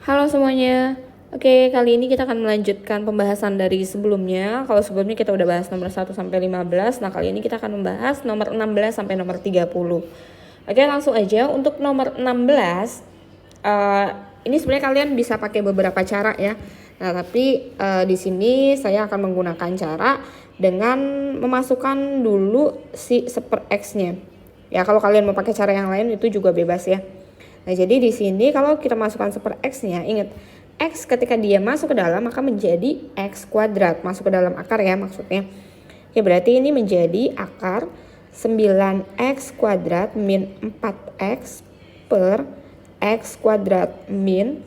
Halo semuanya. Oke, kali ini kita akan melanjutkan pembahasan dari sebelumnya. Kalau sebelumnya kita udah bahas nomor 1 sampai 15, nah kali ini kita akan membahas nomor 16 sampai nomor 30. Oke, langsung aja untuk nomor 16. Ini sebenarnya kalian bisa pakai beberapa cara ya. Nah, tapi di sini saya akan menggunakan cara dengan memasukkan dulu si seper X-nya. Ya, kalau kalian mau pakai cara yang lain itu juga bebas ya. Nah, jadi di sini kalau kita masukkan super X-nya, ingat X ketika dia masuk ke dalam maka menjadi X kuadrat, masuk ke dalam akar ya maksudnya. Ya berarti ini menjadi akar 9X kuadrat min 4X per X kuadrat min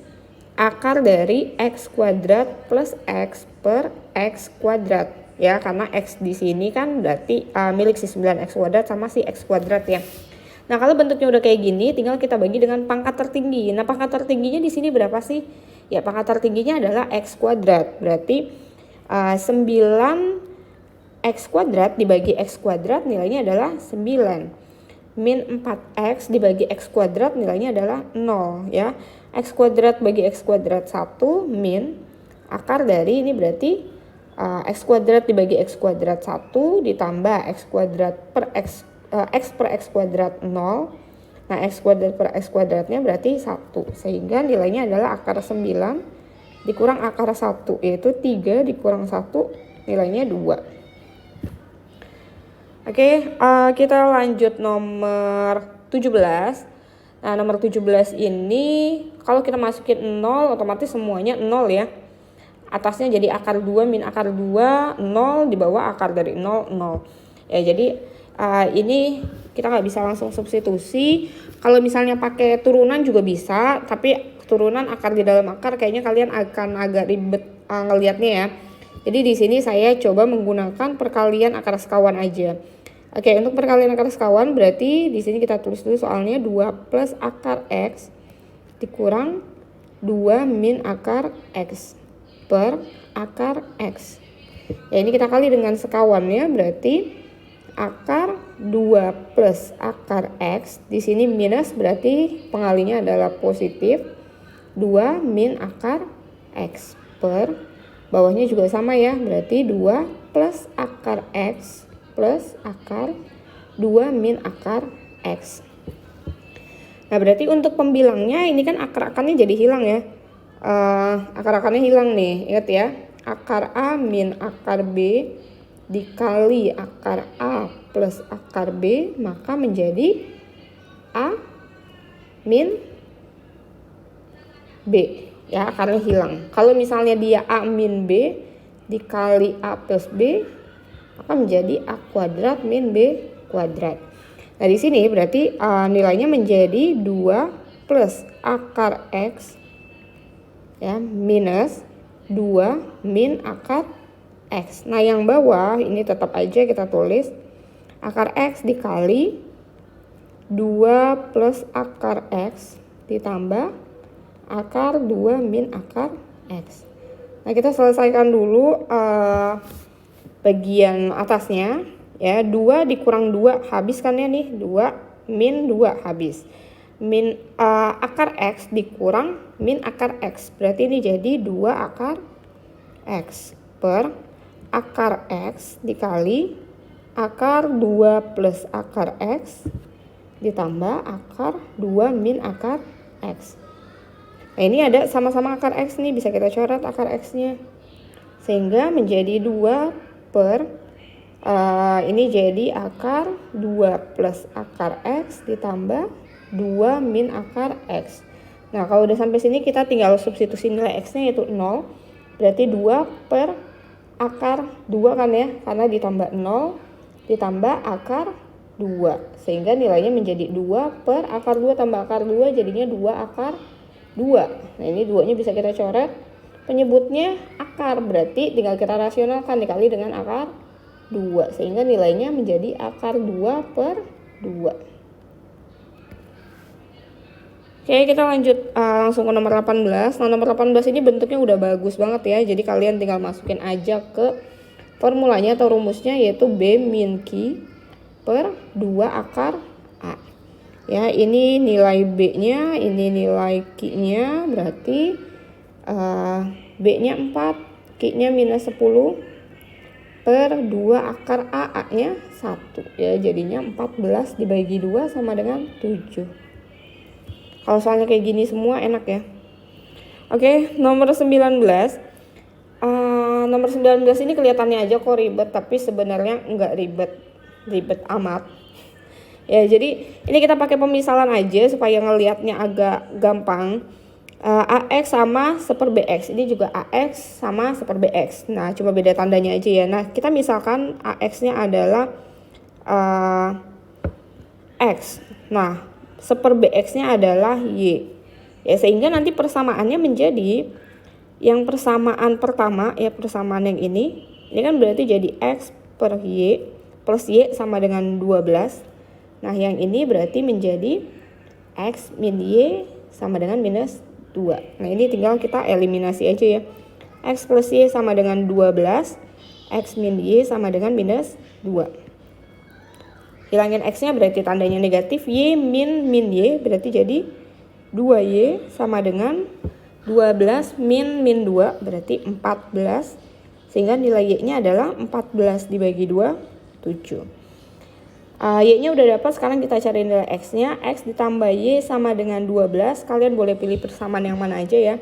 akar dari X kuadrat plus X per X kuadrat. Ya, karena X di sini kan berarti milik si 9X kuadrat sama si X kuadrat ya. Nah, kalau bentuknya udah kayak gini, tinggal kita bagi dengan pangkat tertinggi. Nah, pangkat tertingginya di sini berapa sih? Ya, pangkat tertingginya adalah X kuadrat. Berarti 9X kuadrat dibagi X kuadrat nilainya adalah 9. Min 4X dibagi X kuadrat nilainya adalah 0 ya. X kuadrat bagi X kuadrat 1 min akar dari ini berarti X kuadrat dibagi X kuadrat 1 ditambah X kuadrat per X per X kuadrat 0. Nah, X kuadrat per X kuadratnya berarti 1. Sehingga nilainya adalah akar 9 dikurang akar 1, yaitu 3 dikurang 1 nilainya 2. Oke, kita lanjut nomor 17. Nah, nomor 17 ini kalau kita masukin 0 otomatis semuanya 0 ya. Atasnya jadi akar 2 min akar 2, 0 di bawah akar dari 0, 0. Ya, jadi ini kita nggak bisa langsung substitusi. Kalau misalnya pakai turunan juga bisa, tapi turunan akar di dalam akar kayaknya kalian akan agak ribet ngelihatnya ya. Jadi di sini saya coba menggunakan perkalian akar sekawan aja. Oke, untuk perkalian akar sekawan berarti di sini kita tulis dulu soalnya 2 plus akar X dikurang 2 min akar X per akar X. Ya, ini kita kali dengan sekawannya berarti akar 2 plus akar X, di sini minus berarti pengalinya adalah positif, 2 min akar X per bawahnya juga sama ya, berarti 2 plus akar X plus akar 2 min akar X. Nah, berarti untuk pembilangnya ini kan akar-akarnya jadi hilang ya. Akar-akarnya hilang nih, ingat ya. Akar A min akar B dikali akar A plus akar B, maka menjadi A min B ya, akarnya hilang. Kalau misalnya dia A min B dikali A plus B, maka menjadi A kuadrat min B kuadrat. Nah, di sini berarti nilainya menjadi 2 plus akar X ya minus 2 min akar X. Nah, yang bawah ini tetap aja kita tulis akar X dikali 2 plus akar X ditambah akar 2 min akar X. Nah, kita selesaikan dulu bagian atasnya ya. 2 dikurang 2 habis kan ya nih, 2 min 2 habis. Min akar X dikurang min akar X, berarti ini jadi 2 akar X per akar X dikali akar 2 plus akar X ditambah akar 2 min akar X. Nah, ini ada sama-sama akar X nih, bisa kita coret akar X-nya. Sehingga menjadi 2 per ini jadi akar 2 plus akar X ditambah 2 min akar X. Nah, kalau udah sampai sini kita tinggal substitusi nilai X-nya yaitu 0. Berarti 2 per akar 2 kan ya, karena ditambah 0 ditambah akar 2, sehingga nilainya menjadi 2 per akar 2 tambah akar 2 jadinya 2 akar 2. Nah, ini 2-nya bisa kita coret, penyebutnya akar, berarti tinggal kita rasionalkan dikali dengan akar 2, sehingga nilainya menjadi akar 2 per 2. Oke, kita lanjut langsung ke nomor 18. Nah, nomor 18 ini bentuknya udah bagus banget ya. Jadi kalian tinggal masukin aja ke formulanya atau rumusnya, yaitu B min Q per 2 akar A. Ya, ini nilai B-nya, ini nilai Q-nya, berarti B-nya 4, Q-nya minus 10 per 2 akar A-nya 1. Ya, jadinya 14 dibagi 2 sama dengan 7. Kalau soalnya kayak gini semua enak ya. Oke, nomor 19. Nomor 19 ini kelihatannya aja kok ribet, tapi sebenarnya enggak ribet amat. Ya, jadi ini kita pakai pemisalan aja supaya ngelihatnya agak gampang. AX sama 1/BX. Ini juga AX sama 1/BX. Nah, cuma beda tandanya aja ya. Nah, kita misalkan AX-nya adalah X. Nah, 1/BX-nya adalah Y. Ya, sehingga nanti persamaannya menjadi yang persamaan pertama, ya persamaan yang ini kan berarti jadi X per Y plus Y sama dengan 12. Nah, yang ini berarti menjadi X min Y sama dengan minus 2. Nah, ini tinggal kita eliminasi aja ya. X plus Y sama dengan 12. X min Y sama dengan minus 2. Hilangin X-nya berarti tandanya negatif. Y min Y berarti jadi 2Y sama dengan 12 min 2 berarti 14. Sehingga nilai Y-nya adalah 14 dibagi 2, 7. Y-nya udah dapat, sekarang kita cari nilai X-nya. X ditambah Y sama dengan 12. Kalian boleh pilih persamaan yang mana aja ya.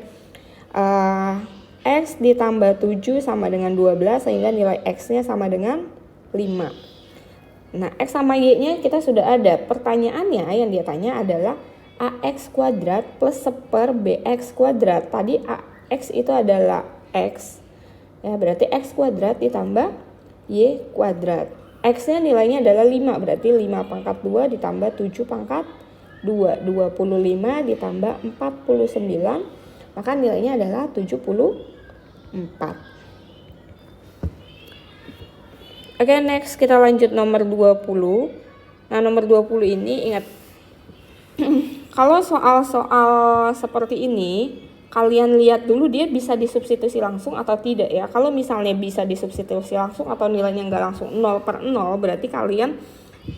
X ditambah 7 sama dengan 12, sehingga nilai X-nya sama dengan 5. Nah, X sama Y-nya kita sudah ada. Pertanyaannya yang dia tanya adalah AX kuadrat plus 1/BX kuadrat. Tadi AX itu adalah X. Ya, berarti X kuadrat ditambah Y kuadrat. X-nya nilainya adalah 5, berarti 5 pangkat 2 ditambah 7 pangkat 2. 25 ditambah 49, maka nilainya adalah 74. Oke, next kita lanjut nomor 20. Nah, nomor 20 ini ingat, kalau soal-soal seperti ini, kalian lihat dulu dia bisa disubstitusi langsung atau tidak ya. Kalau misalnya bisa disubstitusi langsung atau nilainya nggak langsung 0/0, berarti kalian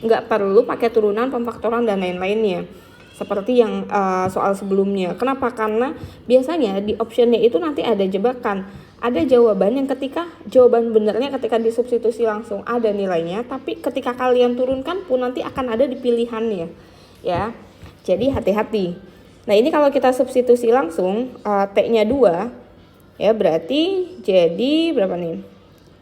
nggak perlu pakai turunan, pemfaktoran, dan lain-lainnya. Seperti yang soal sebelumnya. Kenapa? Karena biasanya di optionnya itu nanti ada jebakan. Ada jawaban yang ketika jawaban benernya ketika disubstitusi langsung ada nilainya, tapi ketika kalian turunkan pun nanti akan ada di pilihannya. Ya, jadi hati-hati. Nah, ini kalau kita substitusi langsung, T-nya 2, ya berarti jadi berapa nih?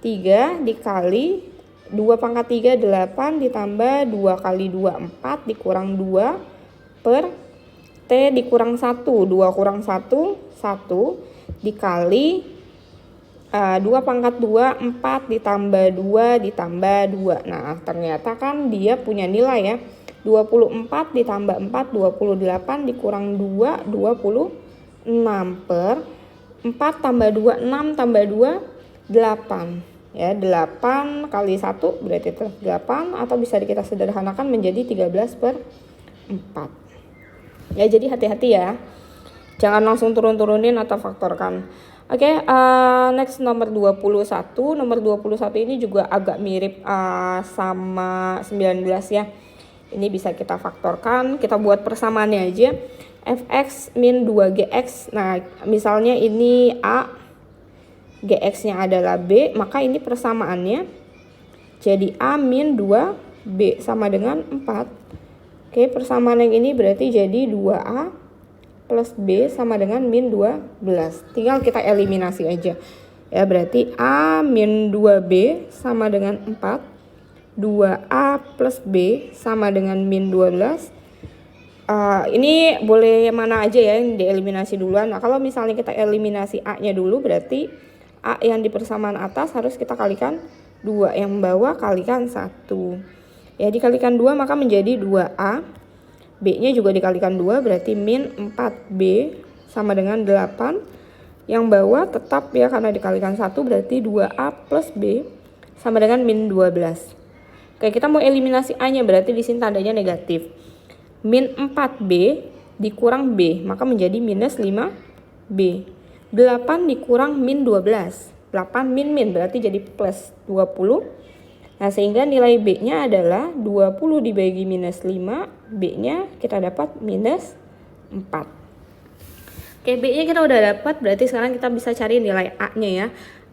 3 dikali 2 pangkat 3, 8 ditambah 2 kali 2, 4 dikurang 2 per T dikurang 1, 2 kurang 1, 1 dikali 2 pangkat 2, 4 ditambah 2 ditambah 2. Nah, ternyata kan dia punya nilai ya. 24 ditambah 4, 28 dikurang 2, 26 per 4 tambah 2, 6 tambah 2, 8. Ya, 8 kali 1 berarti 8, atau bisa kita sederhanakan menjadi 13/4. Ya, jadi hati-hati ya. Jangan langsung turun-turunin atau faktorkan. Oke, next nomor 21. Nomor 21 ini juga agak mirip sama 19 ya. Ini bisa kita faktorkan, kita buat persamaannya aja. Fx min 2gx. Nah, misalnya ini A, gx-nya adalah B, maka ini persamaannya jadi A min 2B sama dengan 4. Oke, persamaan yang ini berarti jadi 2A plus B sama dengan min 12. Tinggal kita eliminasi aja. Ya, berarti A min 2B sama dengan 4. 2A plus B sama dengan min 12. Ini boleh mana aja ya yang dieliminasi duluan. Nah, kalau misalnya kita eliminasi A-nya dulu, berarti A yang di persamaan atas harus kita kalikan 2, yang bawah kalikan 1. Ya, dikalikan 2 maka menjadi 2A. B-nya juga dikalikan 2, berarti min 4B sama dengan 8. Yang bawah tetap ya, karena dikalikan 1 berarti 2A plus B sama dengan min 12. Oke, kita mau eliminasi A-nya, berarti di sini tandanya negatif. Min 4B dikurang B, maka menjadi minus 5B. 8 dikurang min 12. 8 min berarti jadi plus 20. Nah, sehingga nilai B-nya adalah 20 dibagi minus 5, B-nya kita dapat minus 4. Oke, B-nya kita udah dapat, berarti sekarang kita bisa cari nilai A-nya ya.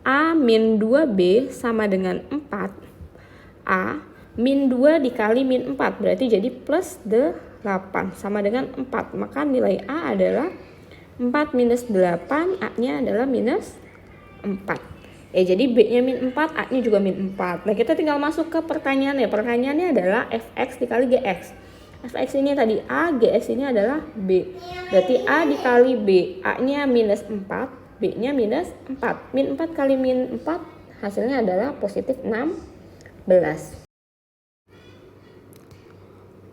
A min 2B sama dengan 4. A min 2 dikali min 4, berarti jadi plus 8 sama dengan 4. Maka nilai A adalah 4 minus 8, A-nya adalah minus 4. Jadi B-nya min 4, A-nya juga min 4. Nah, kita tinggal masuk ke pertanyaannya. Pertanyaannya adalah Fx dikali Gx. Fx ini tadi A, Gx ini adalah B. Berarti A dikali B, A-nya minus 4, B-nya minus 4. Min 4 kali min 4, hasilnya adalah positif 16.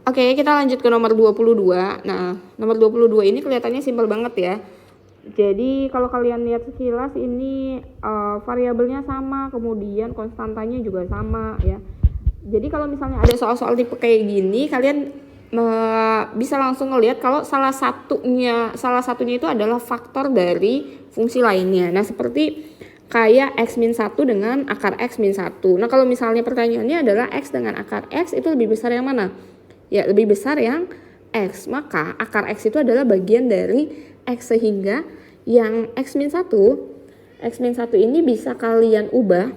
Oke, kita lanjut ke nomor 22. Nah, nomor 22 ini kelihatannya simpel banget ya. Jadi kalau kalian lihat sekilas ini variabelnya sama, kemudian konstantanya juga sama ya. Jadi kalau misalnya ada soal-soal tipe kayak gini, kalian bisa langsung ngelihat kalau salah satunya itu adalah faktor dari fungsi lainnya. Nah, seperti kayak x min 1 dengan akar x min 1. Nah, kalau misalnya pertanyaannya adalah x dengan akar x itu lebih besar yang mana? Ya, lebih besar yang x. Maka akar x itu adalah bagian dari X, sehingga yang X min 1 ini bisa kalian ubah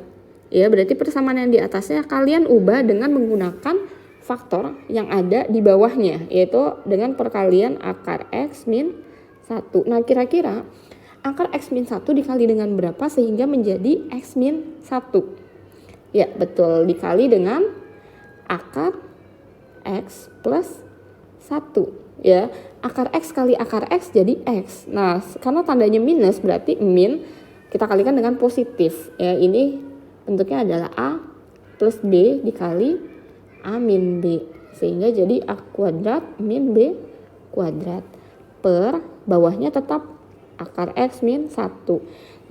ya, berarti persamaan yang di atasnya kalian ubah dengan menggunakan faktor yang ada di bawahnya, yaitu dengan perkalian akar X min 1. Nah, kira-kira akar X min 1 dikali dengan berapa sehingga menjadi X min 1? Ya, betul, dikali dengan akar X plus 1 ya. Akar X kali akar X jadi X. Nah, karena tandanya minus berarti min kita kalikan dengan positif ya. Ini bentuknya adalah A plus B dikali A min B, sehingga jadi A kuadrat min B kuadrat per bawahnya tetap akar X min 1.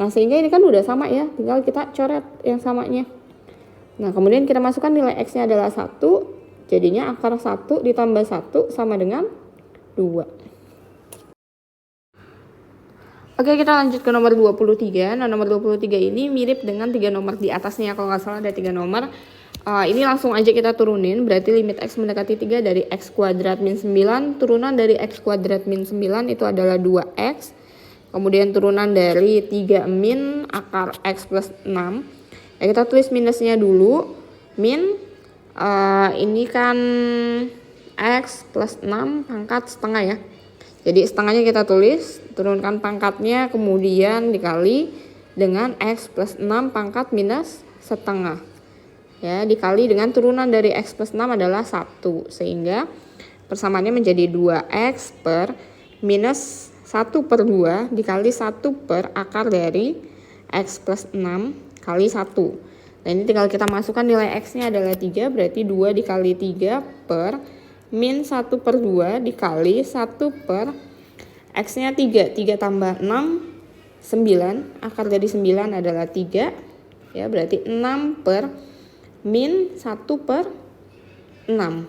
Nah, sehingga ini kan udah sama ya, tinggal kita coret yang samanya. Nah, kemudian kita masukkan nilai X-nya adalah 1, jadinya akar 1 ditambah 1 sama dengan 2. Oke, kita lanjut ke nomor 23. Nah, nomor 23 ini mirip dengan 3 nomor di atasnya. Kalau nggak salah ada 3 nomor. Ini langsung aja kita turunin. Berarti limit X mendekati 3 dari X kuadrat min 9. Turunan dari X kuadrat min 9 itu adalah 2X. Kemudian turunan dari 3 min akar X plus 6. Ya, kita tulis minusnya dulu. Min, ini kan X plus 6 pangkat setengah ya. Jadi setengahnya kita tulis, turunkan pangkatnya, kemudian dikali dengan X plus 6 pangkat minus setengah. Ya, dikali dengan turunan dari X plus 6 adalah 1. Sehingga persamaannya menjadi 2X per minus 1 per 2 dikali 1 per akar dari X plus 6 kali 1. Nah, ini tinggal kita masukkan nilai X-nya adalah 3, berarti 2 dikali 3 per min 1 per 2 dikali 1 per X-nya 3. 3 tambah 6, 9. Akar dari 9 adalah 3. Ya, berarti 6 per min 1 per 6.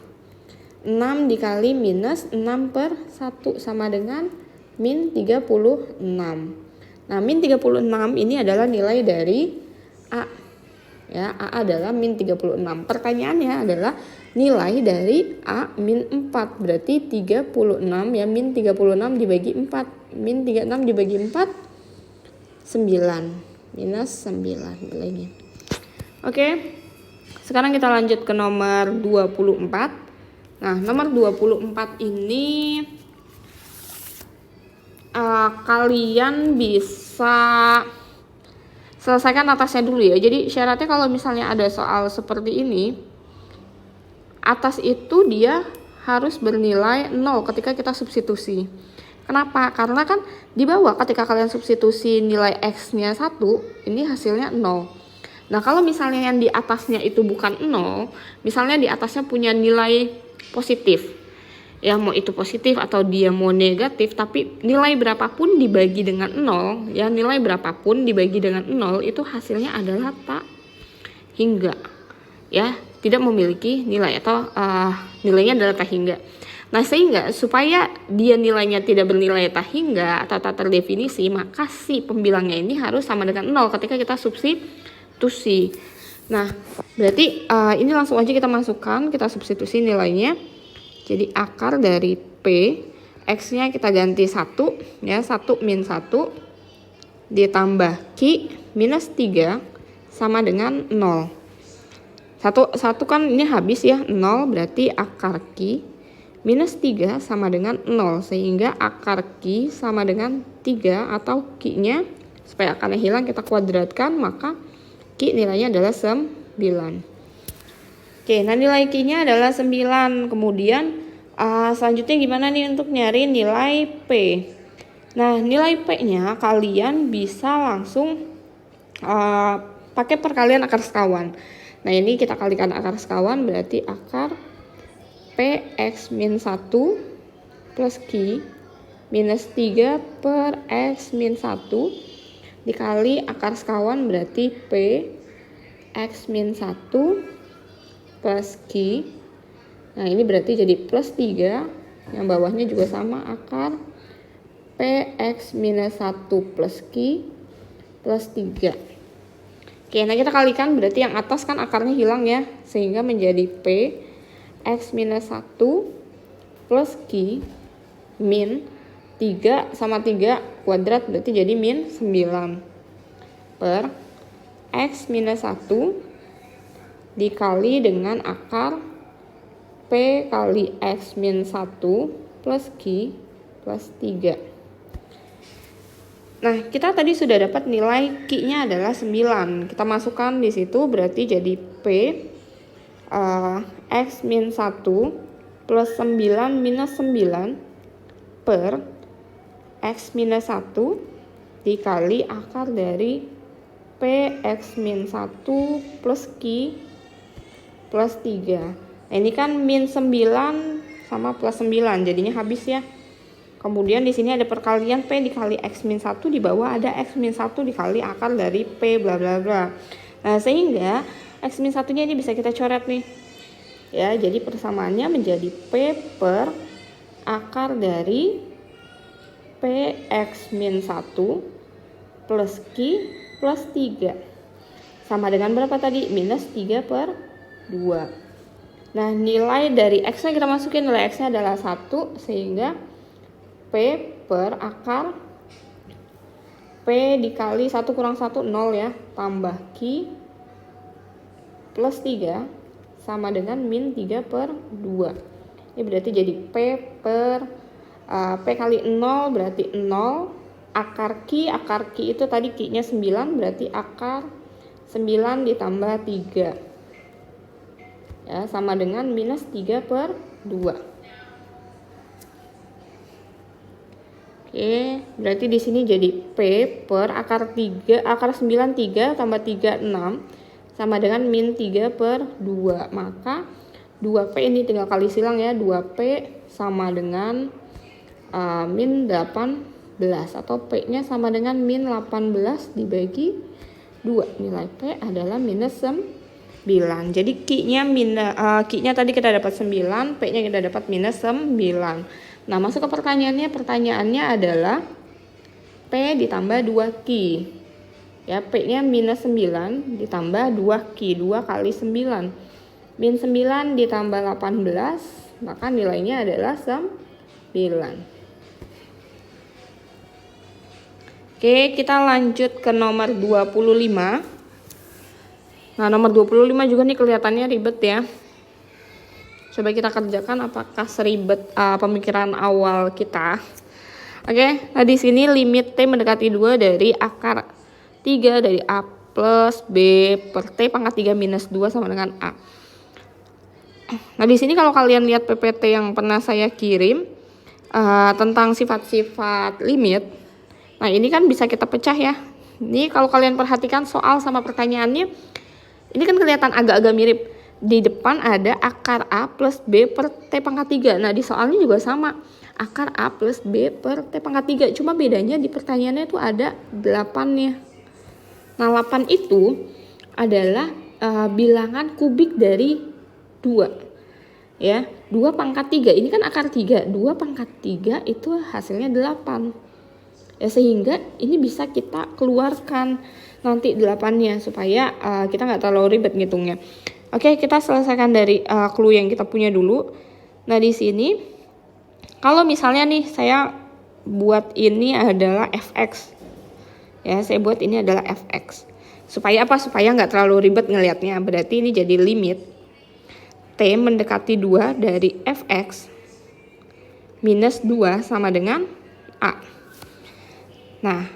6 dikali minus 6 per 1 sama dengan min 36. Nah, min 36 ini adalah nilai dari A. Ya, A adalah min 36. Pertanyaannya adalah nilai dari A min 4. Berarti 36 ya, min 36 dibagi 4. Min 36 dibagi 4, 9. Minus 9 nilainya. Oke. Sekarang kita lanjut ke nomor 24. Nah, nomor 24 ini kalian bisa selesaikan atasnya dulu ya. Jadi syaratnya kalau misalnya ada soal seperti ini, atas itu dia harus bernilai 0 ketika kita substitusi. Kenapa? Karena kan di bawah ketika kalian substitusi nilai X-nya 1, ini hasilnya 0. Nah, kalau misalnya yang di atasnya itu bukan 0, misalnya di atasnya punya nilai positif. Ya, mau itu positif atau dia mau negatif, tapi nilai berapapun dibagi dengan 0, ya nilai berapapun dibagi dengan 0 itu hasilnya adalah tak hingga. Ya, tidak memiliki nilai atau nilainya adalah tak hingga. Nah, sehingga supaya dia nilainya tidak bernilai tak hingga atau tak terdefinisi, maka si pembilangnya ini harus sama dengan 0 ketika kita substitusi. Nah, berarti ini langsung aja kita masukkan, kita substitusi nilainya. Jadi akar dari P, X-nya kita ganti 1 ya, 1 min 1 ditambah Q minus 3 sama dengan 0. 1 kan ini habis ya, 0 berarti akar Q minus 3 sama dengan 0, sehingga akar Q sama dengan 3 atau Q-nya supaya akarnya hilang kita kuadratkan, maka Q nilainya adalah 9. Oke, nah nilai Q-nya adalah 9. Kemudian selanjutnya gimana nih untuk nyari nilai P? Nah, nilai P-nya kalian bisa langsung pakai perkalian akar sekawan. Nah, ini kita kalikan akar sekawan berarti akar Px min 1 plus Q minus 3 per X min 1 dikali akar sekawan berarti P X min 1 plus Q. Nah, ini berarti jadi plus 3, yang bawahnya juga sama, akar Px minus 1 plus Q plus 3. Oke, nah kita kalikan berarti yang atas kan akarnya hilang ya, sehingga menjadi P X minus 1 plus Q min 3 sama 3 kuadrat berarti jadi min 9 per X minus 1 dikali dengan akar P kali X min 1 plus Q plus 3. Nah, kita tadi sudah dapat nilai Q-nya adalah 9. Kita masukkan di situ berarti jadi P X min 1 plus 9 minus 9 per X minus 1 dikali akar dari P X min 1 plus Q plus 3. Nah, ini kan min 9 sama plus 9 jadinya habis ya. Kemudian di sini ada perkalian P dikali X min 1, di bawah ada X min 1 dikali akar dari P bla bla bla. Nah, sehingga X min 1-nya ini bisa kita coret nih. Ya, jadi persamaannya menjadi P per akar dari Px min 1 plus Q plus 3. Sama dengan berapa tadi? Minus 3 per 2. Nah, nilai dari X-nya kita masukin, nilai X-nya adalah 1, sehingga P per akar P dikali 1 kurang 1, 0 ya, tambah Q plus 3 sama dengan min 3 per 2. Ini berarti jadi P per P kali 0 berarti 0, akar Q itu tadi Q-nya 9 berarti akar 9 ditambah 3 ya, sama dengan minus 3 per 2. Oke, berarti di sini jadi P per akar 9 3 tambah 3 6 sama dengan min 3 per 2. Maka 2P ini tinggal kali silang ya, 2P sama dengan min 18 atau P-nya sama dengan min 18 dibagi 2. Nilai P adalah minus 9. Jadi Q-nya tadi kita dapat 9, P-nya kita dapat minus 9. Nah, masuk ke pertanyaannya. Pertanyaannya adalah P ditambah 2Q. Ya, P-nya minus 9 ditambah 2Q, 2 kali 9. Min 9 ditambah 18, maka nilainya adalah 9. Oke, kita lanjut ke nomor 25. Nah, nomor 25 juga nih kelihatannya ribet ya. Coba kita kerjakan apakah seribet pemikiran awal kita. Oke, nah di sini limit T mendekati 2 dari akar 3 dari A plus B per T pangkat 3 minus 2 sama dengan A. Nah di sini kalau kalian lihat PPT yang pernah saya kirim tentang sifat-sifat limit, nah ini kan bisa kita pecah ya. Ini kalau kalian perhatikan soal sama pertanyaannya, ini kan kelihatan agak-agak mirip. Di depan ada akar A plus B per T pangkat 3. Nah di soalnya juga sama, akar A plus B per T pangkat 3. Cuma bedanya di pertanyaannya itu ada 8-nya. Nah 8 itu adalah bilangan kubik dari 2. Ya, 2 pangkat 3. Ini kan akar 3. 2 pangkat 3 itu hasilnya 8. Ya, sehingga ini bisa kita keluarkan nanti 8-nya supaya kita nggak terlalu ribet ngitungnya. Oke, kita selesaikan dari clue yang kita punya dulu. Nah, di sini kalau misalnya nih saya buat ini adalah fx. Ya, saya buat ini adalah fx. Supaya apa? Supaya nggak terlalu ribet ngelihatnya. Berarti ini jadi limit t mendekati 2 dari fx minus 2 sama dengan a. Nah,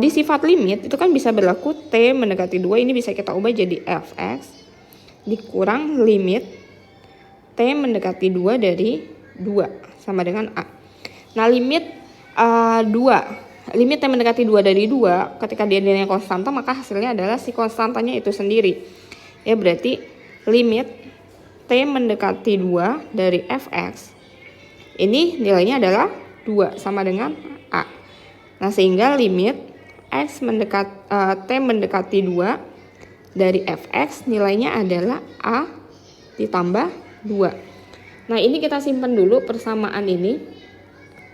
di sifat limit itu kan bisa berlaku t mendekati 2, ini bisa kita ubah jadi fx dikurang limit t mendekati 2 dari 2 sama dengan a. Nah, limit limit t mendekati 2 dari 2 ketika dia nilainya konstanta, maka hasilnya adalah si konstantanya itu sendiri. Ya, berarti limit t mendekati 2 dari fx ini nilainya adalah 2 sama dengan a. Nah, sehingga limit t mendekati 2 dari fx nilainya adalah a ditambah 2. Nah, ini kita simpan dulu persamaan ini.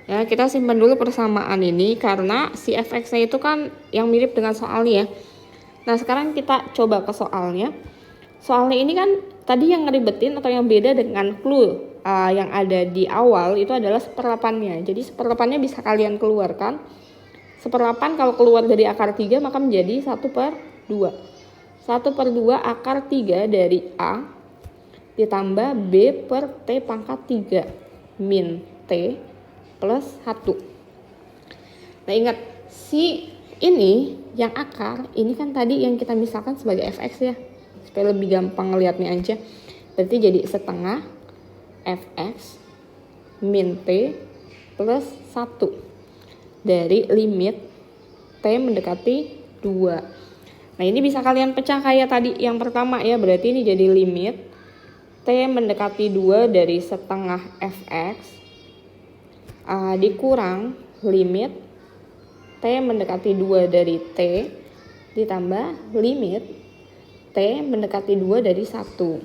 Ya, kita simpan dulu persamaan ini karena si fx-nya itu kan yang mirip dengan soalnya ya. Nah, sekarang kita coba ke soalnya. Soalnya ini kan tadi yang ngeribetin atau yang beda dengan clue yang ada di awal itu adalah 1/8-nya. Jadi 1/8-nya bisa kalian keluarkan. 1/8 kalau keluar dari akar 3 maka menjadi 1/2. 1/2 akar 3 dari A ditambah B per T pangkat 3 min T plus 1. Nah, ingat si ini yang akar ini kan tadi yang kita misalkan sebagai fx ya, supaya lebih gampang ngelihatnya aja. Berarti jadi setengah fx min T plus 1 dari limit T mendekati 2. Nah, ini bisa kalian pecah kayak tadi yang pertama ya. Berarti ini jadi limit T mendekati 2 dari setengah fx dikurang limit T mendekati 2 dari T ditambah limit T mendekati 2 dari 1.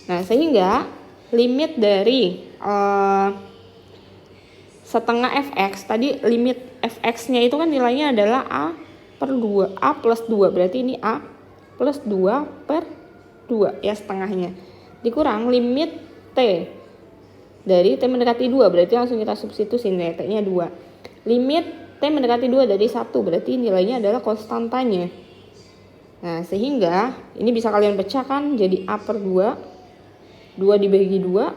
Nah, sehingga limit dari setengah fx tadi, limit fx-nya itu kan nilainya adalah A plus 2, berarti ini A plus 2 per 2 ya setengahnya, dikurang limit T dari T mendekati 2, berarti langsung kita substitusi nilai T-nya 2. Limit T mendekati 2 dari 1, berarti nilainya adalah konstantanya. Nah, sehingga ini bisa kalian pecahkan jadi A per 2, 2 dibagi 2,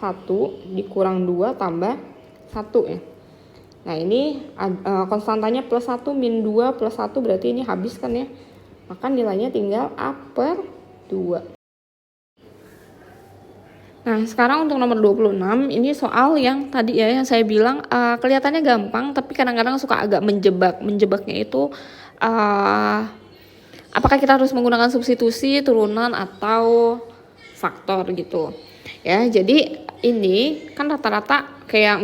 1 dikurang 2 tambah 1 ya. Nah, ini konstantanya plus 1 min 2 plus 1, berarti ini habis kan ya. Maka nilainya tinggal A per 2. Nah, sekarang untuk nomor 26, ini soal yang tadi ya yang saya bilang kelihatannya gampang tapi kadang-kadang suka agak menjebak. Menjebaknya itu apakah kita harus menggunakan substitusi, turunan atau faktor gitu. Ya, jadi ini kan rata-rata kayak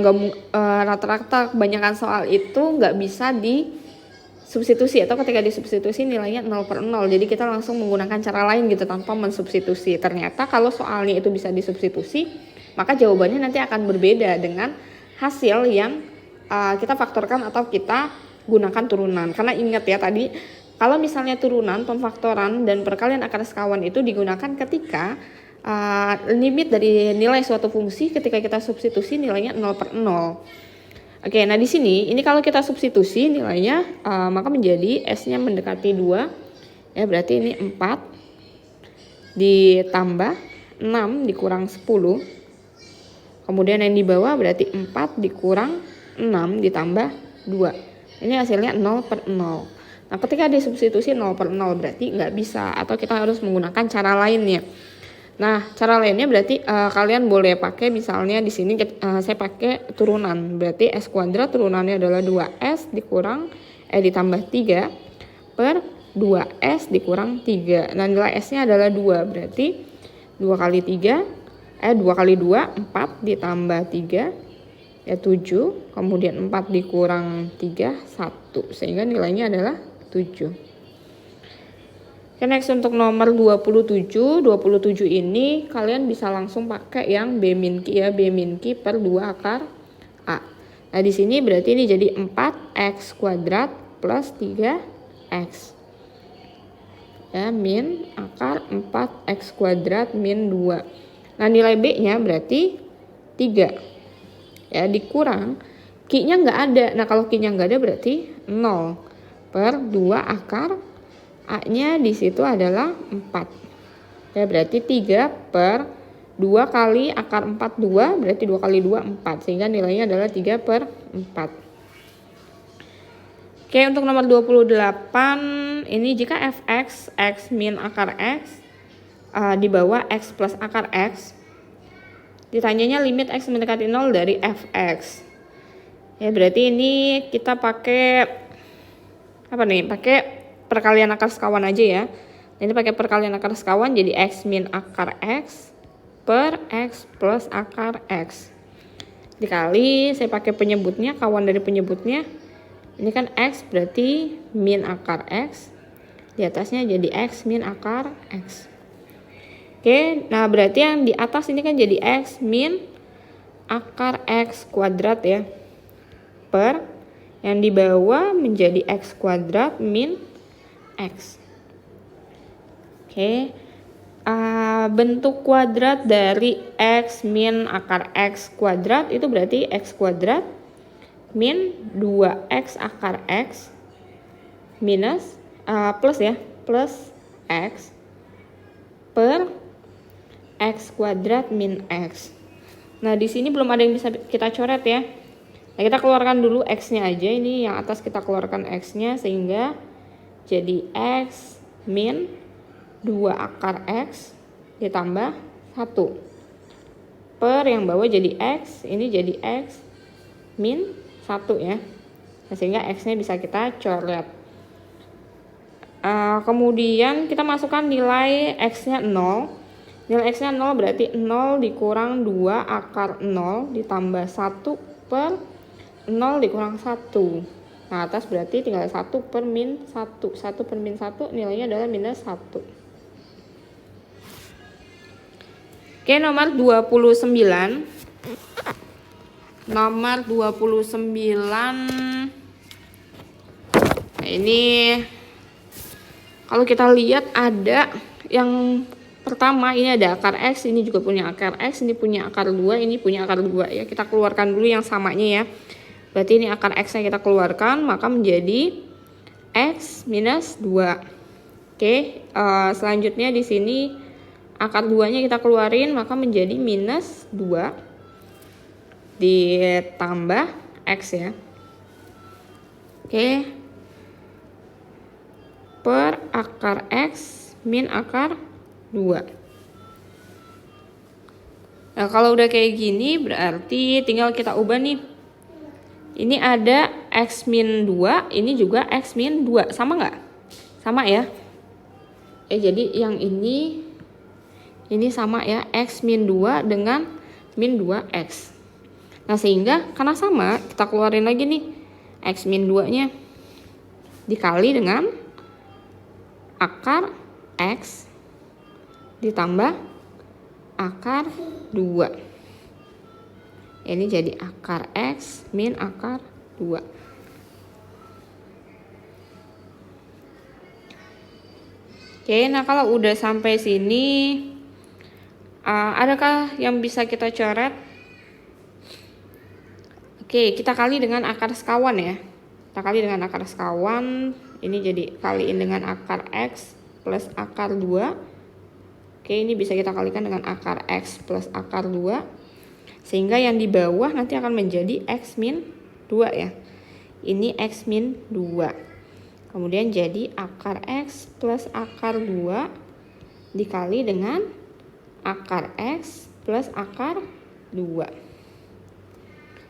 rata-rata kebanyakan soal itu nggak bisa disubstitusi, atau ketika disubstitusi nilainya 0/0. Jadi kita langsung menggunakan cara lain gitu tanpa mensubstitusi. Ternyata kalau soalnya itu bisa disubstitusi, maka jawabannya nanti akan berbeda dengan hasil yang kita faktorkan atau kita gunakan turunan. Karena ingat ya tadi, kalau misalnya turunan, pemfaktoran, dan perkalian akar sekawan itu digunakan ketika limit dari nilai suatu fungsi ketika kita substitusi nilainya 0/0. Oke, nah di sini ini kalau kita substitusi nilainya maka menjadi S-nya mendekati 2. Ya, berarti ini 4 ditambah 6 dikurang 10. Kemudian yang di bawah berarti 4 dikurang 6 ditambah 2. Ini hasilnya 0/0. Nah, ketika disubstitusi 0/0 berarti nggak bisa, atau kita harus menggunakan cara lainnya. Nah, cara lainnya berarti kalian boleh pakai misalnya di sini saya pakai turunan. Berarti S kuadrat turunannya adalah 2S dikurang ditambah 3 per 2S dikurang 3. Nah, nilai S-nya adalah 2. Berarti 2 kali 3 2 kali 2 4 ditambah 3 ya 7. Kemudian 4 dikurang 3 1. Sehingga nilainya adalah 7. Oke, next untuk nomor 27 ini kalian bisa langsung pakai yang B min Q ya, B min Q per 2 akar A. Nah, di sini berarti ini jadi 4x kuadrat plus 3x. Ya, min akar 4x kuadrat min 2. Nah, nilai B-nya berarti 3. Ya, dikurang Q-nya nggak ada. Nah, kalau Q-nya nggak ada berarti 0 per 2 akar A-nya di situ adalah 4. Ya, berarti 3 per 2 kali akar 4 2, berarti 2 kali 2 4. Sehingga nilainya adalah 3 per 4. Oke, untuk nomor 28, ini jika fx, x min akar x, di bawah x plus akar x, ditanyanya limit x mendekati 0 dari fx. Ya, berarti ini kita pakai, apa nih, pakai perkalian akar sekawan aja ya. Ini pakai perkalian akar sekawan, jadi x min akar x per x plus akar x. Dikali, saya pakai penyebutnya, kawan dari penyebutnya. Ini kan x berarti min akar x. Di atasnya jadi x min akar x. Oke, nah berarti yang di atas ini kan jadi x min akar x kuadrat ya. Per yang di bawah menjadi x kuadrat min x. Oke, bentuk kuadrat dari x min akar x kuadrat itu berarti x kuadrat min 2x akar x minus plus ya, plus x per x kuadrat min x. Nah, di sini belum ada yang bisa kita coret ya. Nah, kita keluarkan dulu x-nya aja. Ini yang atas kita keluarkan x-nya sehingga jadi x min 2 akar x ditambah 1 per yang bawah jadi x, ini jadi x min 1 ya. Nah, sehingga x-nya bisa kita coret. Kemudian kita masukkan nilai x-nya 0. Nilai x-nya 0 berarti 0 dikurang 2 akar 0 ditambah 1 per 0 dikurang 1. Nah, atas berarti tinggal 1 per min 1. 1 per min 1 nilainya adalah minus 1. Oke, nomor 29. Nomor 29. Nah, ini kalau kita lihat ada yang pertama, ini ada akar x, ini juga punya akar x, ini punya akar 2, ini punya akar 2 ya. Kita keluarkan dulu yang samanya ya. Berarti ini akar x-nya kita keluarkan, maka menjadi x minus 2. Oke, selanjutnya di sini akar 2-nya kita keluarin, maka menjadi minus 2 ditambah x ya. Oke, per akar x min akar 2. Nah, kalau udah kayak gini berarti tinggal kita ubah nih. Ini ada x min 2, ini juga x min 2. Sama nggak? Sama ya. Jadi yang ini sama ya, x min 2 dengan min 2x. Nah, sehingga karena sama, kita keluarin lagi nih x min 2-nya dikali dengan akar x ditambah akar 2. Ini jadi akar x min akar 2. Oke, nah kalau udah sampai sini, adakah yang bisa kita coret? Oke, kita kali dengan akar sekawan ya. Kita kali dengan akar sekawan. Ini jadi kaliin dengan akar x plus akar 2. Oke, ini bisa kita kalikan dengan akar x plus akar 2. Sehingga yang di bawah nanti akan menjadi x min 2 ya. Ini x min 2. Kemudian jadi akar x plus akar 2 dikali dengan akar x plus akar 2.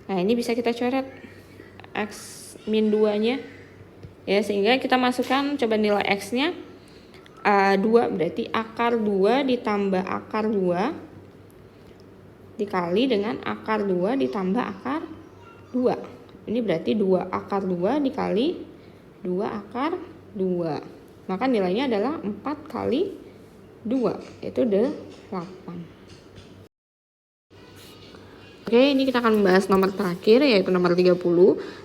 Nah, ini bisa kita coret x min 2-nya. Ya, sehingga kita masukkan coba nilai x-nya. 2 berarti akar 2 ditambah akar 2 dikali dengan akar 2 ditambah akar 2. Ini berarti 2 akar 2 dikali 2 akar 2. Maka nilainya adalah 4 kali 2, yaitu 8. Oke, ini kita akan membahas nomor terakhir yaitu nomor 30.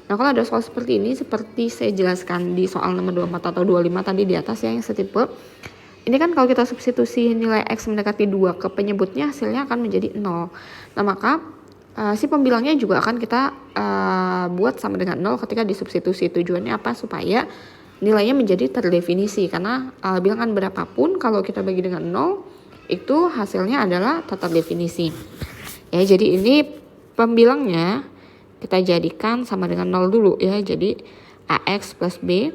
Nah, kalau ada soal seperti ini, seperti saya jelaskan di soal nomor 24 atau 25 tadi di atas ya, yang setipe. Ini kan kalau kita substitusi nilai X mendekati 2 ke penyebutnya, hasilnya akan menjadi 0. Nah, maka si pembilangnya juga akan kita buat sama dengan 0 ketika disubstitusi. Tujuannya apa? Supaya nilainya menjadi terdefinisi. Karena bilangan berapapun kalau kita bagi dengan 0, itu hasilnya adalah tak terdefinisi. Ya, jadi ini pembilangnya kita jadikan sama dengan 0 dulu ya. Jadi AX plus B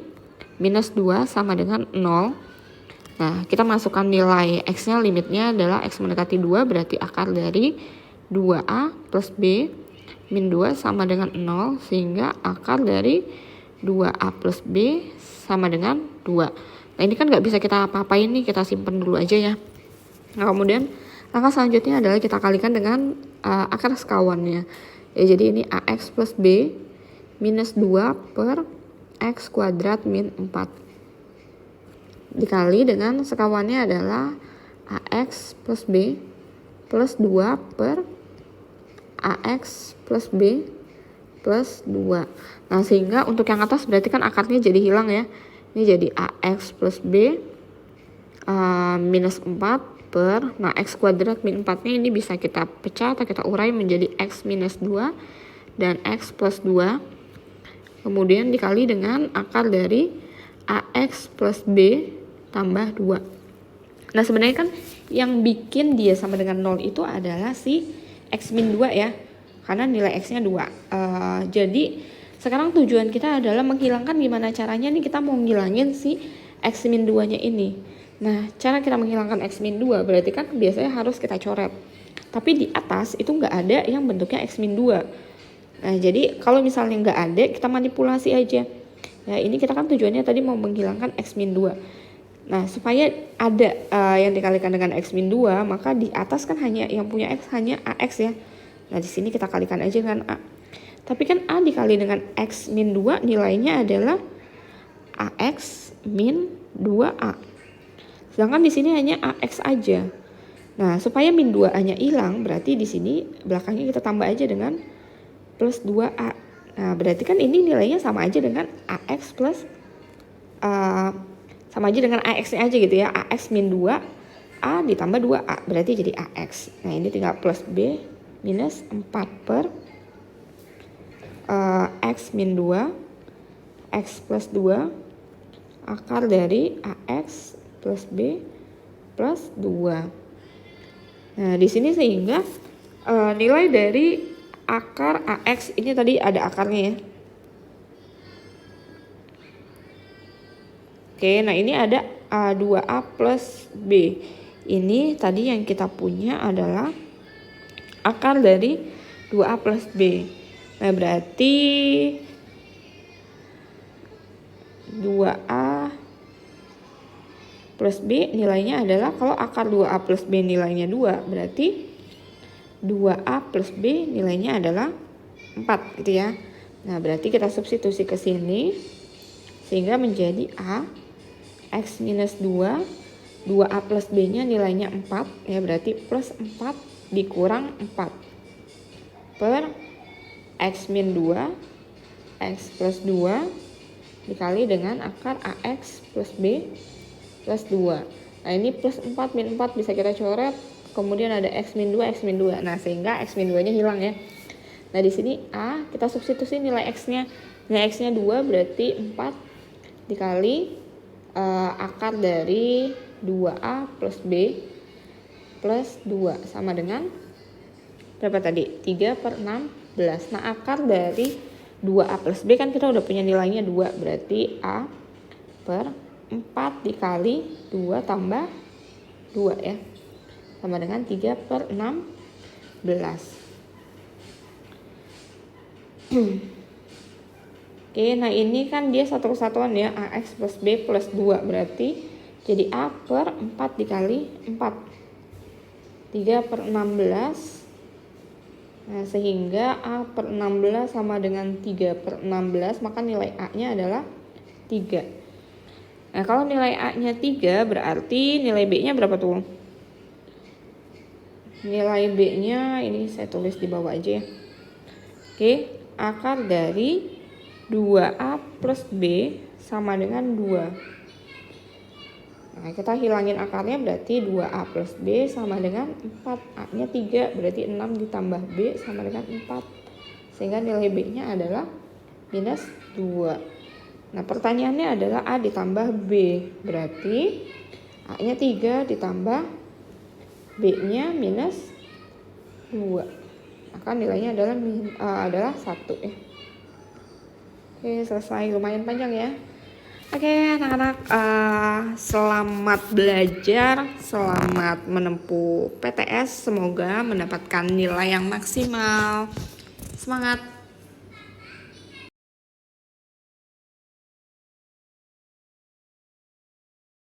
minus 2 sama dengan 0. Nah, kita masukkan nilai X-nya, limitnya adalah X mendekati 2, berarti akar dari 2A plus B min 2 sama dengan 0, sehingga akar dari 2A plus B sama dengan 2. Nah, ini kan nggak bisa kita apa-apain nih, kita simpen dulu aja ya. Nah, kemudian langkah selanjutnya adalah kita kalikan dengan akar sekawannya. Ya, jadi ini AX plus B minus 2 per X kuadrat min 4. Dikali dengan sekawannya adalah AX plus B plus 2 per AX plus B plus 2. Nah, sehingga untuk yang atas berarti kan akarnya jadi hilang ya. Ini jadi AX plus B minus 4 per, nah X kuadrat min 4-nya ini bisa kita pecah atau kita urai menjadi X minus 2 dan X plus 2. Kemudian dikali dengan akar dari AX plus B tambah 2. Nah, sebenarnya kan yang bikin dia sama dengan 0 itu adalah si X min 2 ya. Karena nilai X-nya 2. Jadi sekarang tujuan kita adalah menghilangkan gimana caranya nih kita mau ngilangin si X min 2-nya ini. Nah, cara kita menghilangkan X min 2 berarti kan biasanya harus kita coret. Tapi di atas itu nggak ada yang bentuknya X min 2. Nah, jadi kalau misalnya nggak ada, kita manipulasi aja. Ya, ini kita kan tujuannya tadi mau menghilangkan X min 2. Nah, supaya ada yang dikalikan dengan X min 2, maka di atas kan hanya yang punya X hanya AX ya. Nah, di sini kita kalikan aja dengan A. Tapi kan A dikali dengan X min 2 nilainya adalah AX min 2A. Sedangkan di sini hanya AX aja. Nah, supaya min 2A-nya hilang, berarti di sini belakangnya kita tambah aja dengan plus 2A. Nah, berarti kan ini nilainya sama aja dengan AX plus sama aja dengan AX-nya aja gitu ya. AX min 2A ditambah 2A, berarti jadi AX. Nah, ini tinggal plus B minus 4 per X min 2 X plus 2 akar dari AX plus B plus 2. Nah, di sini sehingga nilai dari akar AX ini tadi ada akarnya ya. Oke, nah ini ada 2A plus B. Ini tadi yang kita punya adalah akar dari 2A plus B. Nah, berarti 2A plus B nilainya adalah, kalau akar 2A plus B nilainya 2, berarti 2A plus B nilainya adalah 4 gitu ya. Nah, berarti kita substitusi ke sini sehingga menjadi A X minus 2, 2A plus B nya nilainya 4 ya, berarti plus 4 dikurang 4 per X min 2 X plus 2 dikali dengan akar AX plus B plus 2. Nah, ini plus 4 min 4 bisa kita coret. Kemudian ada X min 2, X min 2. Nah, sehingga X min 2-nya hilang ya. Nah, di sini A kita substitusi nilai X-nya. Nilai X-nya 2 berarti 4 dikali akar dari 2A plus B plus 2 sama dengan berapa tadi? 3 per 16. Nah, akar dari 2A plus B kan kita udah punya nilainya 2. Berarti A per 4 dikali 2 tambah 2 ya, sama dengan 3 per 16. Oke, nah ini kan dia satu kesatuan ya, AX plus B plus 2, berarti jadi A per 4 dikali 4, 3 per 16. Nah, sehingga A per 16 sama dengan 3 per 16, maka nilai A nya adalah 3. Nah, kalau nilai A nya 3 berarti nilai B nya berapa tuh? Nilai B-nya ini saya tulis di bawah aja ya. Oke, akar dari 2A plus B sama dengan 2. Nah, kita hilangin akarnya berarti 2A plus B sama dengan 4. A-nya 3, berarti 6 ditambah B sama dengan 4. Sehingga nilai B-nya adalah minus 2. Nah, pertanyaannya adalah A ditambah B. Berarti A-nya 3 ditambah B-nya minus 2. Maka nilainya adalah 1 ya. Oke, selesai. Lumayan panjang ya. Oke, anak-anak, selamat belajar, selamat menempuh PTS. Semoga mendapatkan nilai yang maksimal. Semangat!